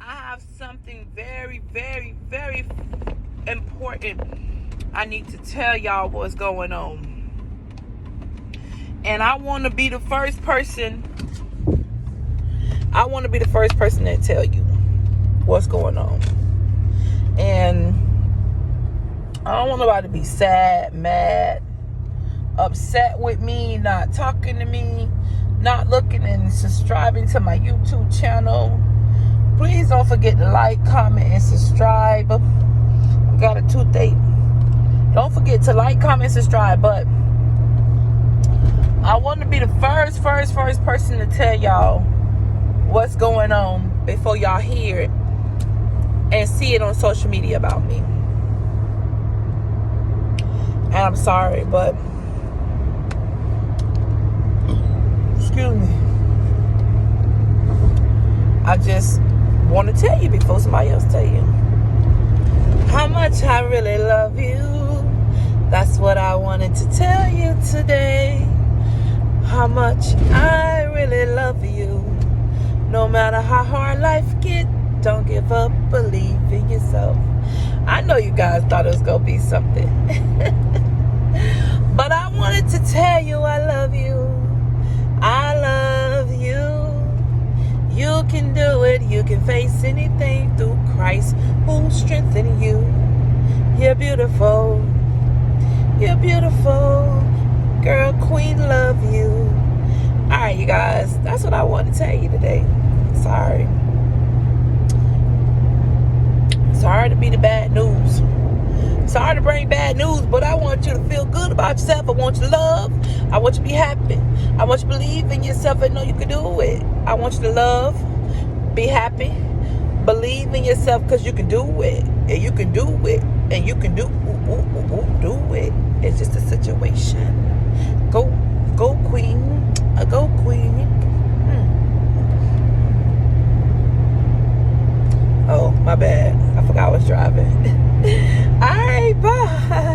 I have something very, very, very important I need to tell y'all what's going on. And I want to be the first person. I want to be the first person to tell you what's going on. And I don't want nobody to be sad, mad, upset with me, not talking to me, not looking and subscribing to my YouTube channel. Please don't forget to like, comment, and subscribe. I got a toothache. Don't forget to like, comment, and subscribe. But I want to be the first person to tell y'all what's going on before y'all hear it and see it on social media about me. And I'm sorry, but excuse me. I just want to tell you before somebody else tell you how much I really love you. That's what I wanted to tell you today. How much I really love you. No matter how hard life get, don't give up, believe in yourself. I know you guys thought it was gonna be something. But I wanted to tell you I love you. I love you. You can do it. You can face anything through Christ who strengthens you. You're beautiful. You're beautiful. Girl, queen, love you. Alright, you guys. That's what I wanted to tell you today. Sorry. Sorry to be the bad news. Sorry to bring bad news, but I want you to feel good about yourself. I want you to love. I want you to be happy. I want you to believe in yourself and know you can do it. I want you to love, be happy, believe in yourself because you can do it. And you can do it. And you can do it. It's just a situation. Go queen. Go queen. Oh, my bad. I forgot I was driving. All right, bye.